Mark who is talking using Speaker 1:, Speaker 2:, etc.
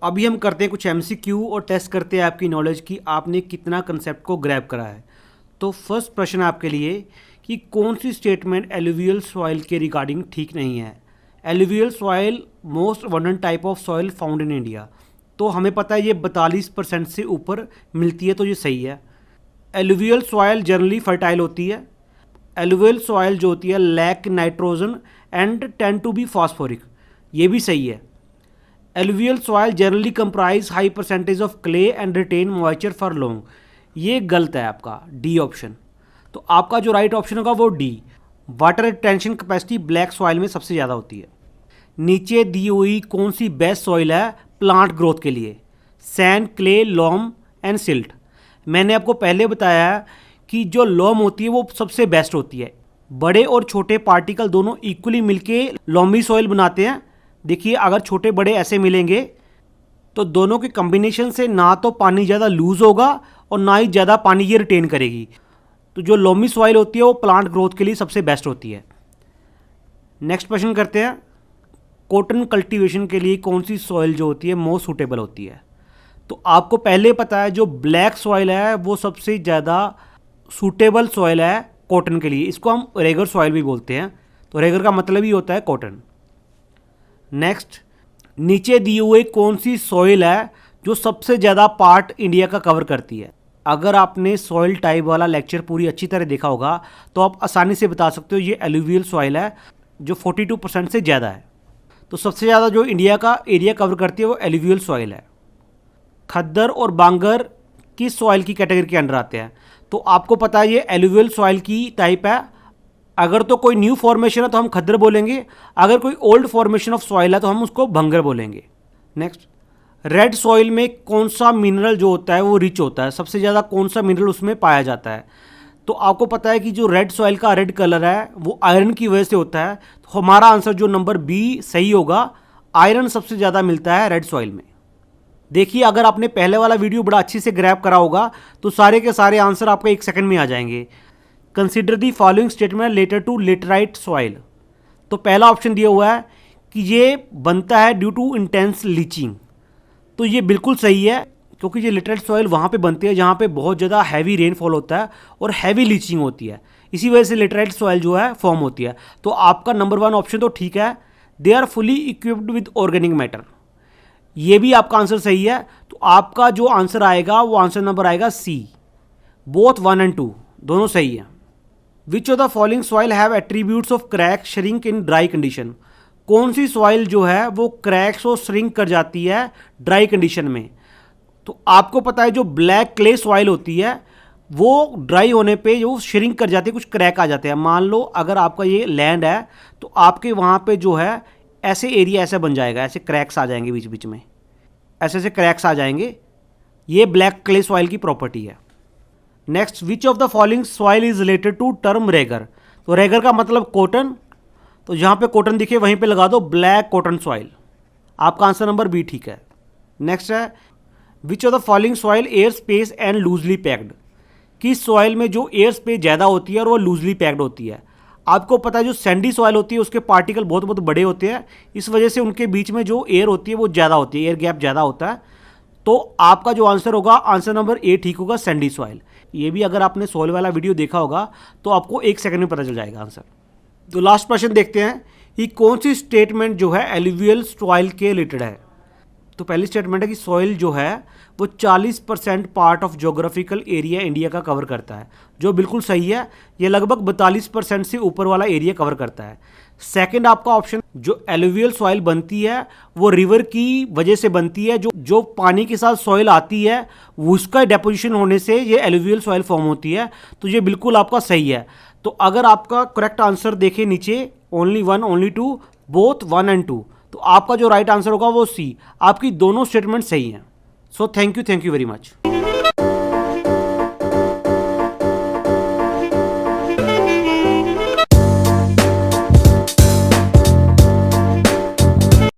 Speaker 1: अभी हम करते हैं कुछ एमसीक्यू और टेस्ट करते हैं आपकी नॉलेज की आपने कितना कंसेप्ट को ग्रैब करा है। तो फर्स्ट प्रश्न आपके लिए कि कौन सी स्टेटमेंट एलुवियल सॉइल के रिगार्डिंग ठीक नहीं है। Alluvial soil most abundant type of soil found in India. तो हमें पता है ये 42% से ऊपर मिलती है, तो ये सही है। एलुवियल सॉइल जनरली फर्टाइल होती है। एलुवियल सॉइल जो होती है lack nitrogen and tend to be phosphoric, ये भी सही है। Alluvial soil generally comprise high percentage of clay and retain moisture for long, ये गलत है आपका डी ऑप्शन। तो आपका जो राइट ऑप्शन होगा वो D. Water retention capacity black soil में सबसे ज़्यादा होती है। नीचे दी हुई कौन सी बेस्ट सॉइल है प्लांट ग्रोथ के लिए? Sand, clay, Lomb and silt. मैंने आपको पहले बताया कि जो लॉम होती है वो सबसे बेस्ट होती है। बड़े और छोटे पार्टिकल दोनों इक्वली मिलके लॉमी सॉइल बनाते हैं। देखिए अगर छोटे बड़े ऐसे मिलेंगे तो दोनों के कॉम्बिनेशन से ना तो पानी ज़्यादा लूज होगा और ना ही ज़्यादा पानी ये रिटेन करेगी। तो जो लॉमी सॉइल होती है वो प्लांट ग्रोथ के लिए सबसे बेस्ट होती है। नेक्स्ट क्वेश्चन करते हैं, कॉटन कल्टीवेशन के लिए कौन सी सॉइल जो होती है मोस्ट सूटेबल होती है? तो आपको पहले पता है जो ब्लैक सॉइल है वो सबसे ज़्यादा सूटेबल सॉइल है कॉटन के लिए। इसको हम रेगर सॉइल भी बोलते हैं। तो रेगर का मतलब ही होता है कॉटन। नेक्स्ट, नीचे दिए हुए कौन सी सॉइल है जो सबसे ज़्यादा पार्ट इंडिया का कवर करती है? अगर आपने सॉइल टाइप वाला लेक्चर पूरी अच्छी तरह देखा होगा तो आप आसानी से बता सकते हो ये एलुवियल सॉइल है जो 42% से ज़्यादा है। तो सबसे ज़्यादा जो इंडिया का एरिया कवर करती है वो एलुवियल सॉइल है। खद्दर और बांगर किस सॉइल की कैटेगरी के अंडर आते हैं? तो आपको पता है ये एलुवियल सॉइल की टाइप है। अगर तो कोई न्यू फॉर्मेशन है तो हम खद्दर बोलेंगे, अगर कोई ओल्ड फॉर्मेशन ऑफ सॉइल है तो हम उसको भंगर बोलेंगे। नेक्स्ट, रेड सॉइल में कौन सा मिनरल जो होता है वो रिच होता है? सबसे ज़्यादा कौन सा मिनरल उसमें पाया जाता है? तो आपको पता है कि जो रेड सॉइल का रेड कलर है वो आयरन की वजह से होता है। तो हमारा आंसर जो नंबर बी सही होगा। आयरन सबसे ज़्यादा मिलता है रेड सॉइल में। देखिए अगर आपने पहले वाला वीडियो बड़ा अच्छे से ग्रैब करा होगा तो सारे के सारे आंसर आपके 1 सेकंड में आ जाएंगे। Consider the following statement letter to laterite soil. तो पहला ऑप्शन दिया हुआ है कि ये बनता है ड्यू टू इंटेंस लीचिंग। तो ये बिल्कुल सही है क्योंकि ये लेटराइट सॉइल वहाँ पे बनती है जहाँ पे बहुत ज़्यादा हैवी रेनफॉल होता है और हैवी लीचिंग होती है। इसी वजह से लेटराइट सॉइल जो है फॉर्म होती है। तो आपका नंबर 1 ऑप्शन तो ठीक है। They are fully equipped with organic matter, ये भी आपका आंसर सही है। तो आपका जो आंसर आएगा वो आंसर नंबर आएगा सी। बोथ 1 एंड 2 दोनों सही है। विच of the following soil have attributes of crack shrink in dry condition? कौन सी सॉइल जो है वो क्रैक्स और श्रिंक कर जाती है ड्राई कंडीशन में? तो आपको पता है जो ब्लैक क्ले सॉइल होती है वो ड्राई होने पे जो श्रिंक कर जाती है, कुछ क्रैक आ जाते हैं। मान लो अगर आपका ये लैंड है तो आपके वहाँ पे जो है ऐसे एरिया ऐसा बन जाएगा, ऐसे क्रैक्स आ जाएंगे बीच बीच में, ऐसे ऐसे क्रैक्स आ जाएंगे। ये ब्लैक क्ले सॉइल की प्रॉपर्टी है। Next, which of the following soil is related to term regur? तो रेगर का मतलब कॉटन। तो जहाँ पे कॉटन दिखे वहीं पे लगा दो ब्लैक कॉटन सॉइल। आपका आंसर नंबर बी ठीक है। नेक्स्ट है, विच of the following soil air space and loosely packed? किस सॉइल में जो एयर स्पेस ज़्यादा होती है और वो लूजली पैक्ड होती है? आपको पता है जो सैंडी सॉइल होती है उसके पार्टिकल बहुत बहुत बड़े होते हैं, इस वजह से उनके बीच में जो एयर होती है वो ज़्यादा होती है, एयर गैप ज़्यादा होता है। तो आपका जो आंसर होगा आंसर नंबर ए ठीक होगा, सैंडी सॉइल। ये भी अगर आपने सॉइल वाला वीडियो देखा होगा तो आपको 1 सेकंड में पता चल जाएगा आंसर। तो लास्ट क्वेश्चन देखते हैं कि कौन सी स्टेटमेंट जो है एलुवियल सॉइल के रिलेटेड है? तो पहली स्टेटमेंट है कि सॉइल जो है वो 40% part of geographical area India का कवर करता है, जो बिल्कुल सही है। ये लगभग 42% से ऊपर वाला एरिया कवर करता है। सेकंड आपका ऑप्शन, जो एलुवियल सॉइल बनती है वो रिवर की वजह से बनती है। जो पानी के साथ सॉइल आती है वो उसका डेपोजिशन होने से ये एलुवियल सॉइल फॉर्म होती है। तो ये बिल्कुल आपका सही है। तो अगर आपका करेक्ट आंसर देखें नीचे, ओनली 1 ओनली 2, बोथ 1 एंड 2, तो आपका जो राइट आंसर होगा वो सी। आपकी दोनों स्टेटमेंट सही हैं। So thank you very much.